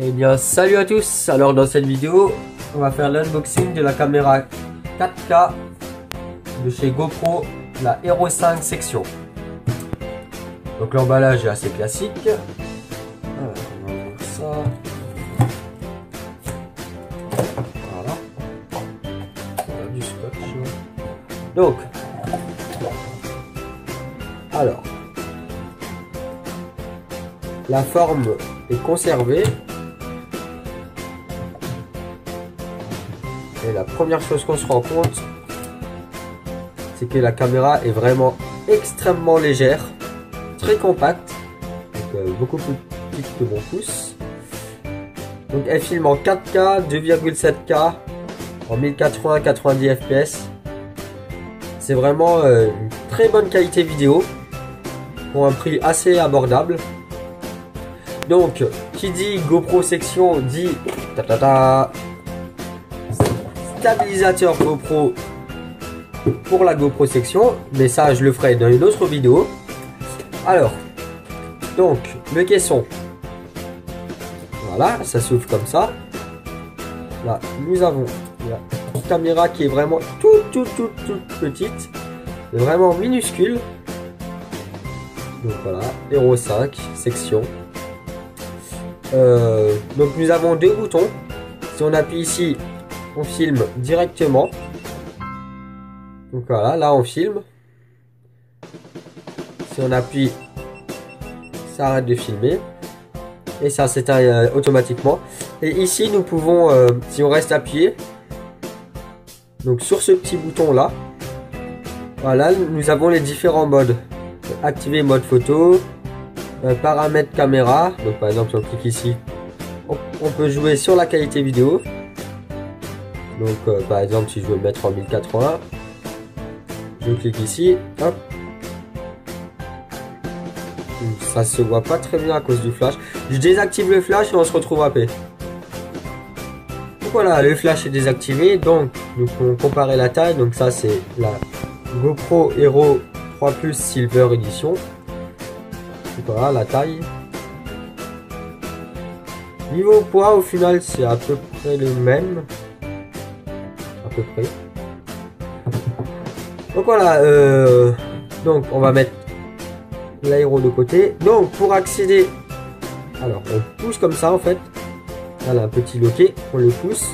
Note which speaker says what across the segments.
Speaker 1: Eh bien salut à tous. Alors dans cette vidéo on va faire l'unboxing de la caméra 4K de chez GoPro, la Hero 5 section. Donc l'emballage est assez classique. Alors, on va ouvrir ça. Voilà. On a du scotch. Donc alors la forme est conservée. Et la première chose qu'on se rend compte, c'est que la caméra est vraiment extrêmement légère, très compacte, donc beaucoup plus petite que mon pouce. Donc elle filme en 4K, 2,7K, en 1080-90 fps. C'est vraiment une très bonne qualité vidéo, pour un prix assez abordable. Donc, qui dit GoPro section dit stabilisateur GoPro pour la GoPro section, mais ça je le ferai dans une autre vidéo. Alors, donc le caisson, voilà, ça s'ouvre comme ça. Là, nous avons la caméra qui est vraiment toute petite, vraiment minuscule. Donc voilà, Hero 5 section. Donc nous avons deux boutons. Si on appuie ici, on filme directement. Donc voilà, là on filme. Si on appuie, ça arrête de filmer. Et ça s'éteint automatiquement. Et ici nous pouvons, si on reste appuyé, donc sur ce petit bouton là, voilà, nous avons les différents modes. Activer mode photo, paramètres caméra. Donc par exemple si on clique ici, on peut jouer sur la qualité vidéo. Donc par exemple si je veux le mettre en 1080, je clique ici, hop. Ça se voit pas très bien à cause du flash. Je désactive le flash et on se retrouve à paix. Donc voilà, le flash est désactivé. Donc nous pouvons comparer la taille. Donc ça c'est la GoPro Hero 3 Plus Silver Edition. Donc voilà la taille. Niveau poids, au final c'est à peu près le même. À peu près. Donc voilà, donc on va mettre l'aéro de côté. Donc pour accéder, alors on pousse comme ça en fait. Voilà un petit loquet, on le pousse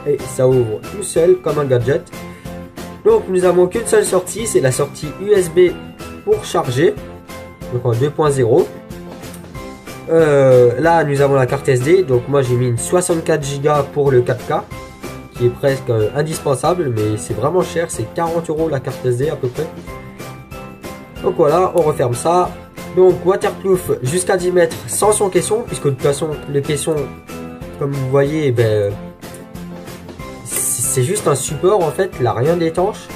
Speaker 1: et ça ouvre tout seul comme un gadget. Donc nous avons qu'une seule sortie, c'est la sortie USB pour charger, donc en 2.0. Là nous avons la carte SD, donc moi j'ai mis une 64 Go pour le 4K, qui est presque indispensable, mais c'est vraiment cher, c'est 40 € la carte SD à peu près. Donc voilà, on referme ça. Donc waterproof jusqu'à 10 mètres sans son caisson, puisque de toute façon le caisson, comme vous voyez, ben, c'est juste un support en fait, il n'a rien d'étanche.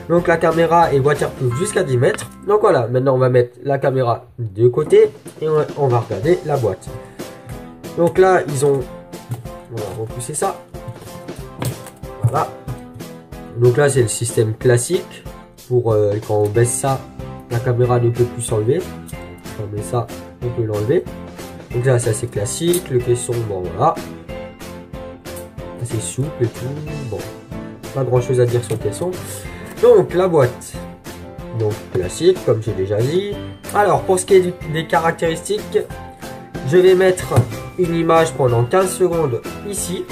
Speaker 1: Donc la caméra est waterproof jusqu'à 10 mètres. Donc voilà, maintenant on va mettre la caméra de côté et on va regarder la boîte. Donc là ils ont, on va repousser ça. Voilà. Donc là c'est le système classique pour quand on baisse ça, la caméra ne peut plus s'enlever. Quand on met ça, on peut l'enlever. Donc là c'est assez classique. Le caisson, bon voilà, assez souple et tout. Bon, pas grand chose à dire sur le caisson. Donc la boîte, donc classique comme j'ai déjà dit. Alors pour ce qui est des caractéristiques, je vais mettre une image pendant 15 secondes ici.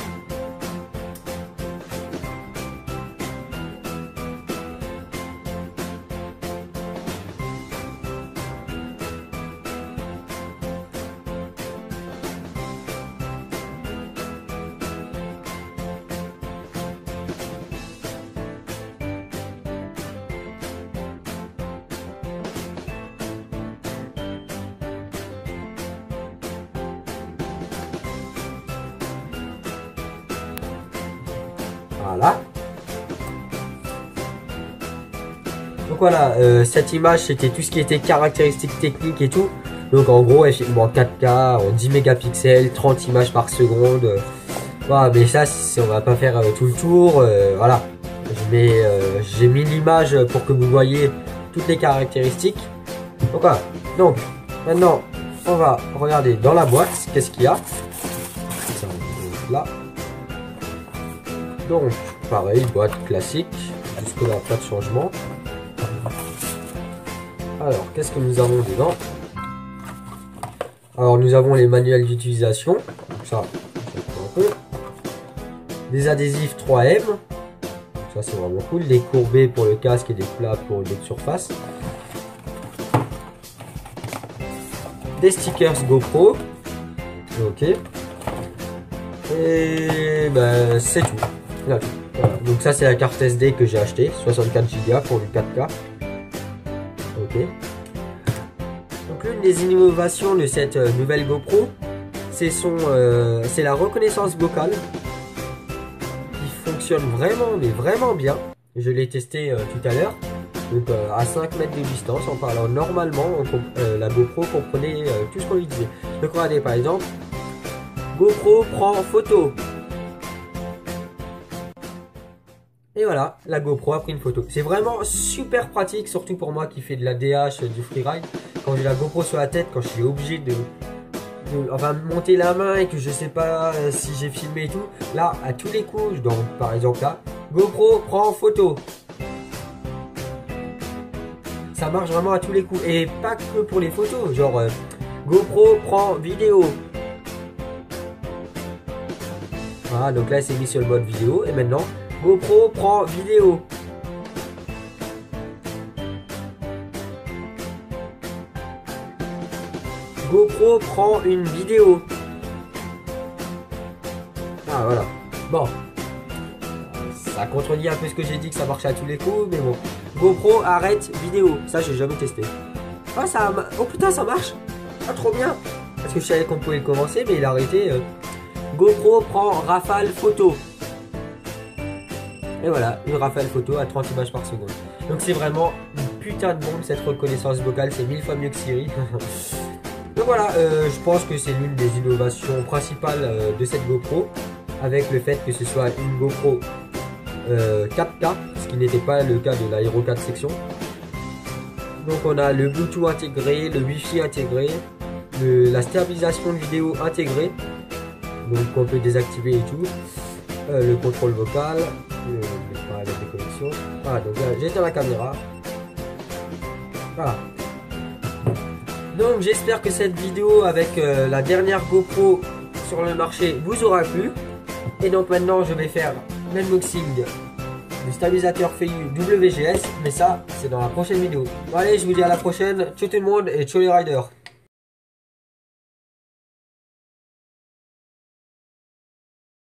Speaker 1: Voilà. Donc voilà, cette image c'était tout ce qui était caractéristiques techniques et tout. Donc en gros elle filme en 4K, en 10 mégapixels, 30 images par seconde. Voilà, mais ça on va pas faire tout le tour. Voilà. Mais j'ai mis l'image pour que vous voyez toutes les caractéristiques. Donc voilà. Donc maintenant on va regarder dans la boîte qu'est-ce qu'il y a. mettre là. Donc, pareil, boîte classique. Jusque-là, pas de changement. Alors, qu'est-ce que nous avons dedans? Alors, nous avons les manuels d'utilisation. Ça, un peu. Des adhésifs 3M. Ça, c'est vraiment cool. Des courbés pour le casque et des plats pour d'autres surfaces. Des stickers GoPro. Ok. Et ben, c'est tout. Là, voilà. Donc ça, c'est la carte SD que j'ai acheté. 64 Go pour du 4K. Ok. Donc l'une des innovations de cette nouvelle GoPro, c'est la reconnaissance vocale qui fonctionne vraiment, mais vraiment bien. Je l'ai testé tout à l'heure. Donc à 5 mètres de distance, en parlant normalement, la GoPro comprenait tout ce qu'on lui disait. Donc regardez par exemple, GoPro prend photo. Et voilà, la GoPro a pris une photo. C'est vraiment super pratique, surtout pour moi qui fais de la DH, du freeride. Quand j'ai la GoPro sur la tête, quand je suis obligé de monter la main et que je sais pas si j'ai filmé et tout. Là, à tous les coups, donc par exemple là, GoPro prend photo. Ça marche vraiment à tous les coups. Et pas que pour les photos, genre GoPro prend vidéo. Voilà, donc là c'est mis sur le mode vidéo. Et maintenant, GoPro prend vidéo. GoPro prend une vidéo. Ah voilà. Bon. Ça contredit un peu ce que j'ai dit que ça marchait à tous les coups, mais bon. GoPro arrête vidéo. Ça j'ai jamais testé. Ah ça... Oh putain ça marche. Ah trop bien. Parce que je savais qu'on pouvait le commencer, mais il a arrêté. GoPro prend rafale photo. Et voilà, une rafale photo à 30 images par seconde. Donc c'est vraiment une putain de bombe cette reconnaissance vocale. C'est 1000 fois mieux que Siri. Donc voilà, je pense que c'est l'une des innovations principales de cette GoPro. Avec le fait que ce soit une GoPro 4K, ce qui n'était pas le cas de la Hero 4 section. Donc on a le Bluetooth intégré, le Wi-Fi intégré, la stabilisation de vidéo intégrée, donc on peut désactiver et tout, le contrôle vocal, les paramètres de connexion. Voilà, donc là j'éteins la caméra. Voilà. Donc j'espère que cette vidéo avec la dernière GoPro sur le marché vous aura plu. Et donc maintenant je vais faire l'unboxing du stabilisateur FEIU WGS, mais ça c'est dans la prochaine vidéo. Bon allez, je vous dis à la prochaine, ciao tout le monde et ciao les riders.